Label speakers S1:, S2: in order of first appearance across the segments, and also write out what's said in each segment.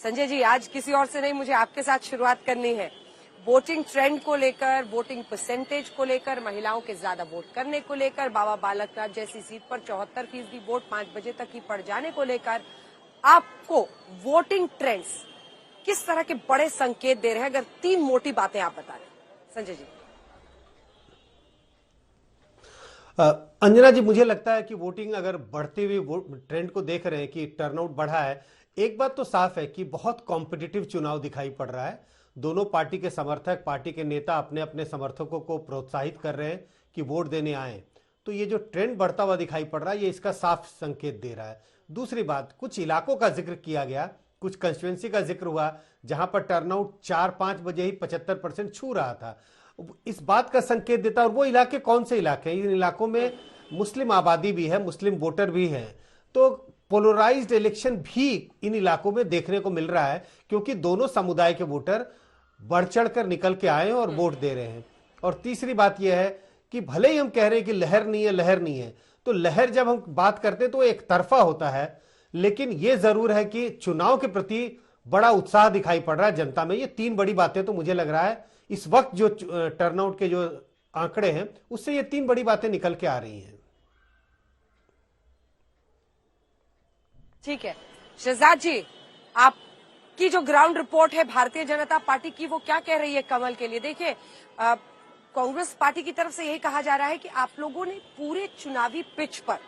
S1: संजय जी, आज किसी और से नहीं, मुझे आपके साथ शुरुआत करनी है। वोटिंग ट्रेंड को लेकर, वोटिंग परसेंटेज को लेकर, महिलाओं के ज्यादा वोट करने को लेकर, बाबा बालकनाथ जैसी सीट पर 74% वोट 5 बजे तक ही पड़ जाने को लेकर आपको वोटिंग ट्रेंड्स किस तरह के बड़े संकेत दे रहे हैं? अगर 3 मोटी बातें आप बता रहे संजय जी।
S2: अंजना जी, मुझे लगता है कि वोटिंग अगर बढ़ते हुए ट्रेंड को देख रहे हैं कि टर्नआउट बढ़ा है, एक बात तो साफ है कि बहुत कॉम्पिटिटिव चुनाव दिखाई पड़ रहा है। दोनों पार्टी के समर्थक, पार्टी के नेता अपने अपने समर्थकों को प्रोत्साहित कर रहे हैं कि वोट देने आए। तो ये जो ट्रेंड बढ़ता हुआ दिखाई पड़ रहा है, ये इसका साफ संकेत दे रहा है। दूसरी बात, कुछ इलाकों का जिक्र किया गया, कुछ कंस्टिट्यूंसी का जिक्र हुआ जहां पर टर्नआउट 4-5 बजे ही 75% छू रहा था। इस बात का संकेत देता है। और वो इलाके कौन से इलाके हैं? इन इलाकों में मुस्लिम आबादी भी है, मुस्लिम वोटर भी हैं। तो पोलराइज्ड इलेक्शन भी इन इलाकों में देखने को मिल रहा है, क्योंकि दोनों समुदाय के वोटर बढ़ चढ़ कर निकल के आए हैं और वोट दे रहे हैं। और तीसरी बात यह है कि भले ही हम कह रहे हैं कि लहर नहीं है, लहर नहीं है, तो लहर जब हम बात करते हैं तो एक तरफा होता है। लेकिन यह जरूर है कि चुनाव के प्रति बड़ा उत्साह दिखाई पड़ रहा है जनता में। ये 3 बड़ी बातें तो मुझे लग रहा है इस वक्त जो टर्नआउट के जो आंकड़े हैं, उससे ये 3 बड़ी बातें निकल के आ रही हैं।
S1: ठीक है शहजाद जी, आपकी जो ग्राउंड रिपोर्ट है भारतीय जनता पार्टी की, वो क्या कह रही है कमल के लिए? देखिए, कांग्रेस पार्टी की तरफ से यही कहा जा रहा है कि आप लोगों ने पूरे चुनावी पिच पर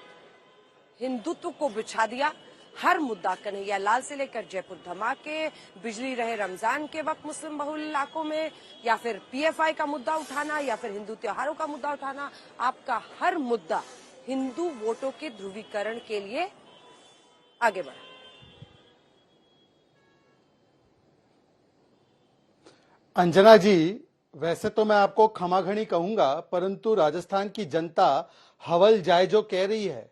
S1: हिंदुत्व को बिछा दिया। हर मुद्दा, कन्हैया लाल से लेकर जयपुर धमाके, बिजली रहे रमजान के वक्त मुस्लिम बहुल इलाकों में, या फिर पीएफआई का मुद्दा उठाना, या फिर हिंदू त्योहारों का मुद्दा उठाना, आपका हर मुद्दा हिंदू वोटों के ध्रुवीकरण के लिए आगे बढ़ा।
S3: अंजना जी, वैसे तो मैं आपको खमाखणी कहूंगा, परंतु राजस्थान की जनता हवल जायजो कह रही है।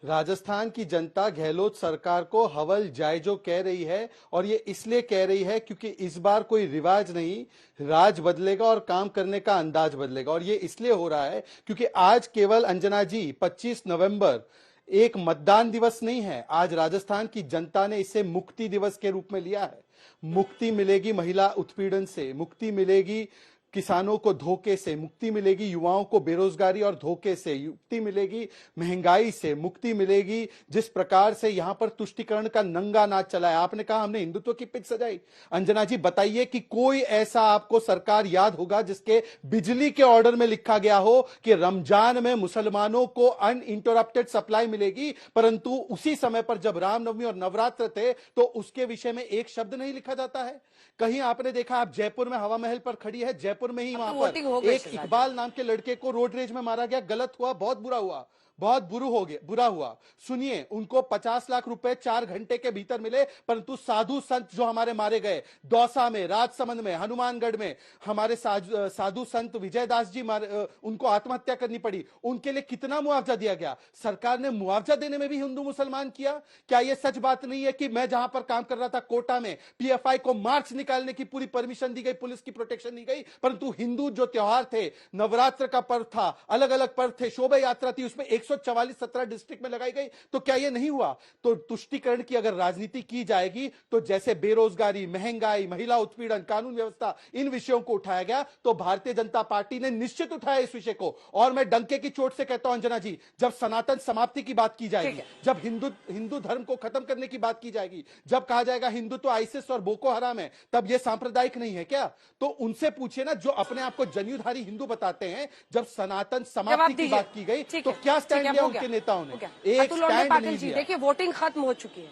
S3: राजस्थान की जनता गहलोत सरकार को हवल जायजो कह रही है, और ये इसलिए कह रही है क्योंकि इस बार कोई रिवाज नहीं, राज बदलेगा और काम करने का अंदाज बदलेगा। और ये इसलिए हो रहा है क्योंकि आज केवल, अंजना जी, 25 नवंबर एक मतदान दिवस नहीं है। आज राजस्थान की जनता ने इसे मुक्ति दिवस के रूप में लिया है। मुक्ति मिलेगी महिला उत्पीड़न से, मुक्ति मिलेगी किसानों को धोखे से, मुक्ति मिलेगी युवाओं को बेरोजगारी और धोखे से, मुक्ति मिलेगी महंगाई से, मुक्ति मिलेगी जिस प्रकार से यहां पर तुष्टीकरण का नंगा नाच चला है। आपने कहा हमने हिंदुत्व की पिच सजाई। अंजना जी, बताइए कि कोई ऐसा आपको सरकार याद होगा जिसके बिजली के ऑर्डर में लिखा गया हो कि रमजान में मुसलमानों को अनइंटरप्टेड सप्लाई मिलेगी, परंतु उसी समय पर जब रामनवमी और नवरात्र थे तो उसके विषय में एक शब्द नहीं लिखा जाता है। कहीं आपने देखा, आप जयपुर में हवा महल पर खड़ी है, जयपुर में ही वहां पर एक इकबाल नाम के लड़के को रोड रेज में मारा गया। गलत हुआ, बहुत बुरा हुआ, बहुत बुरा हुआ। सुनिए, उनको 50 लाख रुपए 4 घंटे के भीतर मिले, परंतु साधु संत जो हमारे मारे गए, दौसा में, राजसमंद में, हनुमानगढ़ में, हमारे साधु संत विजयदास जी उनको आत्महत्या करनी पड़ी। उनके लिए कितना मुआवजा दिया गया? सरकार ने मुआवजा देने में भी हिंदू मुसलमान किया। क्या यह सच बात नहीं है कि मैं जहां पर काम कर रहा था कोटा में, पीएफआई को मार्च निकालने की पूरी परमिशन दी गई, पुलिस की प्रोटेक्शन दी गई, परंतु हिंदू जो त्योहार थे, नवरात्र का पर्व था, अलग अलग पर्व थे, शोभा यात्रा थी, उसमें 144 17 डिस्ट्रिक्ट में लगाई गई। तो क्या यह नहीं हुआ? तो तुष्टीकरण की अगर राजनीति की जाएगी, तो जैसे बेरोजगारी, महंगाई, महिला उत्पीड़न, कानून व्यवस्था, इन विषयों को उठाया गया, तो भारतीय जनता पार्टी ने निश्चित उठाया इस विषय को। और मैं डंके की चोट से कहता हूं अंजना जी, जब सनातन समाप्ति की बात की जाएगी, जब हिंदू धर्म को खत्म करने की बात की जाएगी, जब कहा जाएगा हिंदू तो आईसिस और बोको हराम है, तब यह सांप्रदायिक नहीं है क्या? तो उनसे पूछिए ना, जो अपने आप को जनेऊधारी हिंदू बताते हैं, जब सनातन समाप्ति की बात की गई तो क्या स्टैंड लिया उनके नेताओं ने? एक स्टैंड नहीं लिया।
S1: देखिए, वोटिंग खत्म हो चुकी है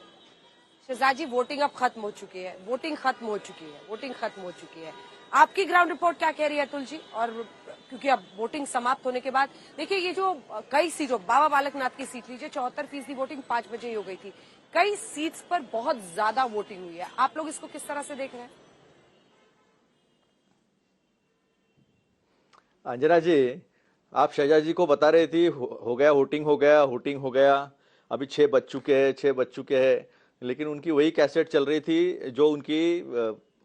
S1: शहजाद जी, वोटिंग अब खत्म हो चुकी है, वोटिंग खत्म हो चुकी है, वोटिंग खत्म हो चुकी है। आपकी ग्राउंड रिपोर्ट क्या कह रही है अतुल जी? और क्योंकि अब वोटिंग समाप्त होने के बाद, देखिए, ये जो कई सीटों, बाबा बालकनाथ की सीट लीजिए, 74% वोटिंग 5 बजे ही हो गई थी। कई सीट्स पर बहुत ज्यादा वोटिंग हुई है। आप लोग इसको किस तरह से देख रहे हैं?
S4: अंजना जी, आप शहजाद जी को बता रही थी हो गया वोटिंग, हो गया वोटिंग, हो गया, अभी 6 बज चुके हैं, 6 बज चुके हैं, लेकिन उनकी वही कैसेट चल रही थी जो उनकी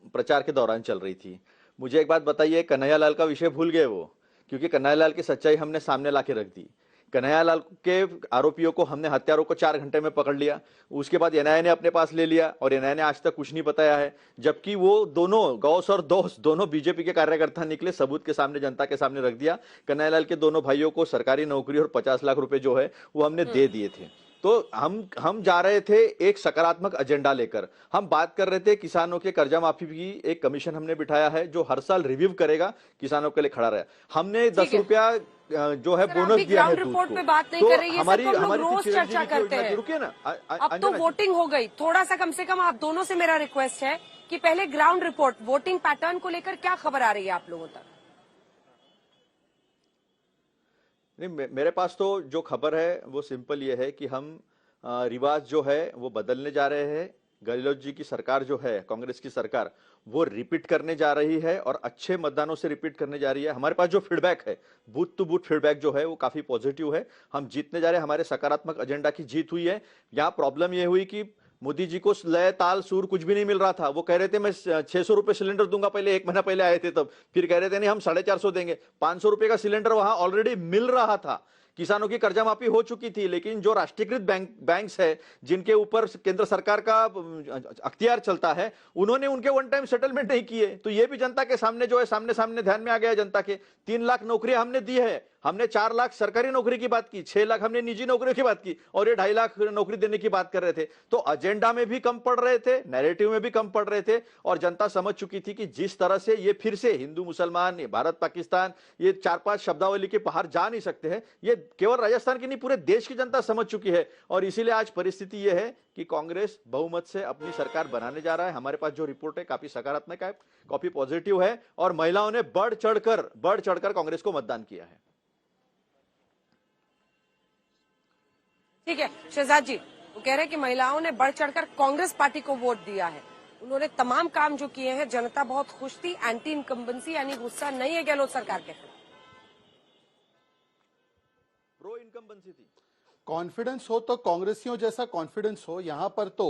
S4: प्रचार के दौरान चल रही थी। मुझे एक बात बताइए, कन्हैया लाल का विषय भूल गए वो? क्योंकि कन्हैया लाल की सच्चाई हमने सामने ला के रख दी। कन्हैयालाल के आरोपियों को हमने, हत्यारों को 4 घंटे में पकड़ लिया। उसके बाद एनआईए ने अपने पास ले लिया और एनआईए ने आज तक कुछ नहीं बताया है, जबकि वो दोनों गौस और दोस्त दोनों बीजेपी के कार्यकर्ता निकले, सबूत के सामने, जनता के सामने रख दिया। कन्हैयालाल के दोनों भाइयों को सरकारी नौकरी और 50 लाख रुपए जो है वो हमने दे दिए थे। तो हम जा रहे थे एक सकारात्मक एजेंडा लेकर। हम बात कर रहे थे किसानों के कर्जा माफी की एक कमीशन हमने बिठाया है जो हर साल रिव्यू करेगा, किसानों के लिए खड़ा रहे। हमने 10 रुपया जो है बोनस दिया है दूध को।
S1: रिपोर्ट पे बात नहीं कर रही है, सब हम लोग रोज चर्चा करते हैं।
S4: रुकिए ना,
S1: अब तो वोटिंग हो गई, थोड़ा सा कम से कम आप दोनों से मेरा रिक्वेस्ट है कि पहले ग्राउंड रिपोर्ट, वोटिंग पैटर्न को लेकर क्या खबर आ रही है आप लोगों तक?
S4: नहीं, मेरे पास तो जो खबर है वो सिंपल ये है कि हम रिवाज जो है वो बदलने जा रहे हैं। गहलोत जी की सरकार जो है, कांग्रेस की सरकार, वो रिपीट करने जा रही है और अच्छे मतदानों से रिपीट करने जा रही है। हमारे पास जो फीडबैक है, बूथ टू बूथ फीडबैक जो है वो काफी पॉजिटिव है। हम जीतने जा रहे हैं, हमारे सकारात्मक एजेंडा की जीत हुई है। यहाँ प्रॉब्लम ये हुई कि मोदी जी को लय ताल सूर कुछ भी नहीं मिल रहा था। वो कह रहे थे मैं 600 रुपए सिलेंडर दूंगा, पहले 1 महीना पहले आए थे तब, फिर कह रहे थे नहीं हम 450 देंगे। 500 रुपए का सिलेंडर वहां ऑलरेडी मिल रहा था, किसानों की कर्जा माफी हो चुकी थी, लेकिन जो राष्ट्रीयकृत बैंक्स है जिनके ऊपर केंद्र सरकार का अख्तियार चलता है, उन्होंने उनके वन टाइम सेटलमेंट नहीं किए। तो ये भी जनता के सामने जो है, सामने ध्यान में आ गया जनता के। 3 लाख नौकरियां हमने दी है, हमने 4 लाख सरकारी नौकरी की बात की, 6 लाख हमने निजी नौकरियों की बात की, और ये 2.5 लाख नौकरी देने की बात कर रहे थे। तो एजेंडा में भी कम पड़ रहे थे, नैरेटिव में भी कम पड़ रहे थे, और जनता समझ चुकी थी कि जिस तरह से ये फिर से हिंदू मुसलमान, भारत पाकिस्तान, ये 4-5 शब्दावली के बाहर जा नहीं सकते हैं। ये केवल राजस्थान की नहीं, पूरे देश की जनता समझ चुकी है। और इसीलिए आज परिस्थिति ये है कि कांग्रेस बहुमत से अपनी सरकार बनाने जा रहा है। हमारे पास जो रिपोर्ट है काफी सकारात्मक है, काफी पॉजिटिव है, और महिलाओं ने बढ़ चढ़कर कांग्रेस को मतदान किया है।
S1: ठीक है शहजाद जी, वो कह रहे हैं कि महिलाओं ने बढ़ चढ़कर कांग्रेस पार्टी को वोट दिया है। उन्होंने तमाम काम जो किए हैं, जनता बहुत खुश थी, एंटी इनकम्बेंसी यानी गुस्सा नहीं है गहलोत सरकार के खिलाफ,
S4: प्रो इनकम्बेंसी थी।
S3: कॉन्फिडेंस हो तो कांग्रेसियों जैसा कॉन्फिडेंस हो। यहां पर तो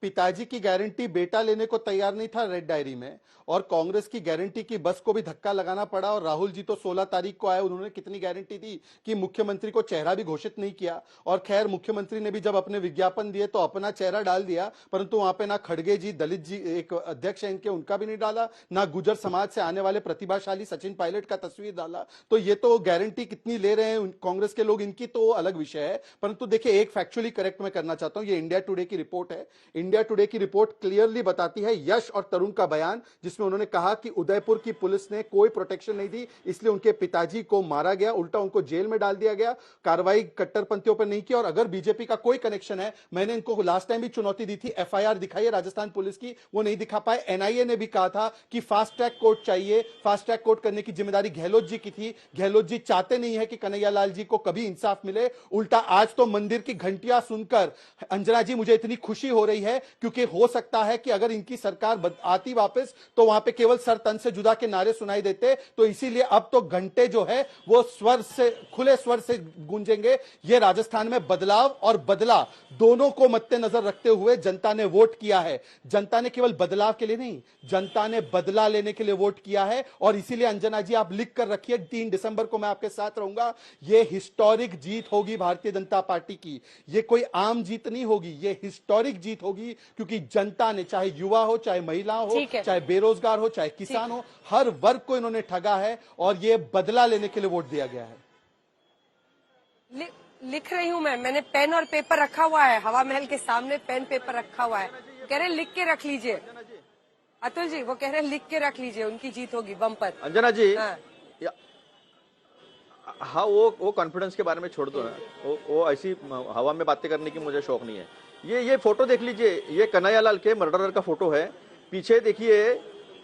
S3: पिताजी की गारंटी बेटा लेने को तैयार नहीं था रेड डायरी में, और कांग्रेस की गारंटी की बस को भी धक्का लगाना पड़ा। और राहुल जी तो 16 तारीख को आए, उन्होंने कितनी गारंटी दी कि मुख्यमंत्री को चेहरा भी घोषित नहीं किया। और खैर मुख्यमंत्री ने भी जब अपने विज्ञापन दिए तो अपना चेहरा डाल दिया, परंतु वहां पे ना खड़गे जी, दलित जी एक अध्यक्ष है इनके, उनका भी नहीं डाला, ना गुजर समाज से आने वाले प्रतिभाशाली सचिन पायलट का तस्वीर डाला। तो ये तो गारंटी कितनी ले रहे हैं कांग्रेस के लोग, इनकी तो अलग विषय है। परंतु देखिए, एक फैक्चुअली करेक्ट मैं करना चाहता हूं, ये इंडिया टुडे की रिपोर्ट है। इंडिया टुडे की रिपोर्ट क्लियरली बताती है, यश और तरुण का बयान, जिसमें उन्होंने कहा कि उदयपुर की पुलिस ने कोई प्रोटेक्शन नहीं दी, इसलिए उनके पिताजी को मारा गया, उल्टा उनको जेल में डाल दिया गया, कार्रवाई कट्टरपंथियों पर नहीं की। और अगर बीजेपी का कोई कनेक्शन है, मैंने इनको लास्ट टाइम भी चुनौती दी थी, एफआईआर दिखाइए राजस्थान पुलिस की, वो नहीं दिखा पाए। एनआईए ने भी कहा था कि फास्ट ट्रैक कोर्ट चाहिए, फास्ट ट्रैक कोर्ट करने की जिम्मेदारी गहलोत जी की थी। गहलोत जी चाहते नहीं है कि कन्हैयालाल जी को कभी इंसाफ मिले, उल्टा आज तो मंदिर की घंटियां सुनकर अंजना जी मुझे इतनी खुशी हो रही है, क्योंकि हो सकता है कि अगर इनकी सरकार आती वापस तो वहां पे केवल सर तन से जुदा के नारे सुनाई देते। तो इसीलिए अब तो घंटे जो है वो स्वर से, खुले स्वर से गूंजेंगे। ये राजस्थान में बदलाव और बदला दोनों को मद्देनजर रखते हुए जनता ने वोट किया है। जनता ने केवल बदलाव के लिए नहीं, जनता ने बदला लेने के लिए वोट किया है। और इसीलिए अंजना जी आप लिख कर रखिए, 3 दिसंबर को मैं आपके साथ रहूंगा। यह हिस्टोरिक जीत होगी भारतीय जनता पार्टी की। यह कोई आम जीत नहीं होगी, यह हिस्टोरिक जीत होगी, क्योंकि जनता ने, चाहे युवा हो, चाहे महिला हो, चाहे बेरोजगार हो, चाहे किसान हो, हर वर्ग को इन्होंने ठगा है, और ये बदला लेने के लिए वोट दिया गया है।
S1: लिख रही हूं मैंने पेन और पेपर रखा हुआ है, हवा महल के सामने पेन पेपर रखा हुआ है। कह रहे लिख के रख लीजिए अतुल जी, वो कह रहे लिख के रख लीजिए, उनकी जीत होगी बम्पर।
S4: अंजना जी, हाँ वो कॉन्फिडेंस के बारे में छोड़ दो ना, वो ऐसी हवा में बातें करने की मुझे शौक नहीं है। ये फोटो देख लीजिए, ये कन्हैयालाल के मर्डरर का फोटो है। पीछे देखिए,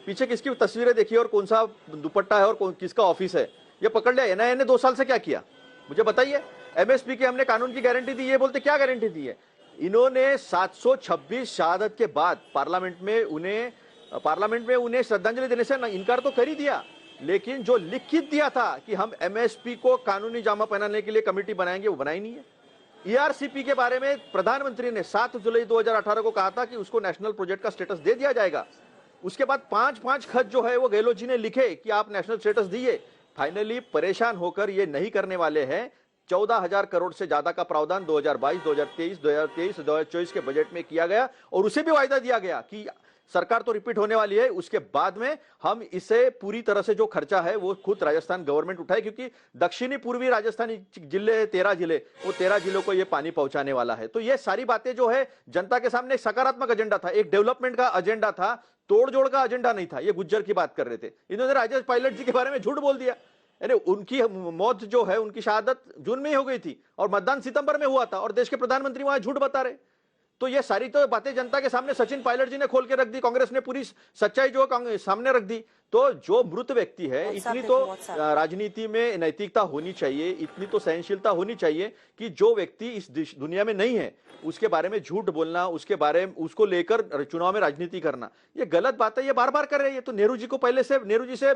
S4: पीछे किसकी तस्वीरें देखिए, और कौन सा दुपट्टा है, और किसका ऑफिस है। ये पकड़ लिया। एनआईए ने 2 साल से क्या किया मुझे बताइए। एमएसपी की हमने कानून की गारंटी दी, ये बोलते क्या गारंटी दी है। इन्होंने 726 शहादत के बाद पार्लियामेंट में उन्हें श्रद्धांजलि देने से इनकार तो कर ही दिया, लेकिन जो लिखित दिया था कि हम एमएसपी को कानूनी जामा पहनाने के लिए कमेटी बनाएंगे, वो बनाई नहीं है। ईआरसीपी के बारे में प्रधानमंत्री ने 7 जुलाई 2018 को कहा था कि उसको नेशनल प्रोजेक्ट का स्टेटस दे दिया जाएगा। उसके बाद 5 खत जो है वो गहलोत जी ने लिखे कि आप नेशनल स्टेटस दिए। फाइनली परेशान होकर ये नहीं करने वाले हैं। 14,000 करोड़ से ज्यादा का प्रावधान 2022, 2023 के बजट में किया गया और उसे भी वायदा दिया गया कि सरकार तो रिपीट होने वाली है, उसके बाद में हम इसे पूरी तरह से जो खर्चा है वो खुद राजस्थान गवर्नमेंट उठाए, क्योंकि दक्षिणी पूर्वी राजस्थानी जिले 13 जिले, वो 13 जिलों को ये पानी पहुंचाने वाला है। तो ये सारी बातें जो है जनता के सामने एक सकारात्मक एजेंडा था, एक डेवलपमेंट का एजेंडा था, तोड़जोड़ का एजेंडा नहीं था। ये गुज्जर की बात कर रहे थे, इन्होंने राजेश पायलट जी के बारे में झूठ बोल दिया। यानी उनकी मौत जो है, उनकी शहादत जून में ही हो गई थी और मतदान सितंबर में हुआ था और देश के प्रधानमंत्री वहां झूठ बता रहे। तो ये सारी तो बातें जनता के सामने सचिन पायलट जी ने खोल के रख दी, कांग्रेस ने पूरी सच्चाई जो सामने रख दी। तो जो मृत व्यक्ति है, इतनी तो राजनीति में नैतिकता होनी चाहिए, इतनी तो सहनशीलता होनी चाहिए कि जो व्यक्ति इस दुनिया में नहीं है उसके बारे में झूठ बोलना, उसके बारे में उसको लेकर चुनाव में राजनीति करना, ये गलत बात है। ये बार बार कर रहे हैं। तो नेहरू जी को पहले से, नेहरू जी से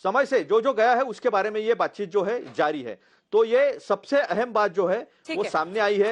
S4: समय से जो गया है उसके बारे में ये बातचीत जो है जारी है। तो ये सबसे अहम बात जो है वो सामने आई है।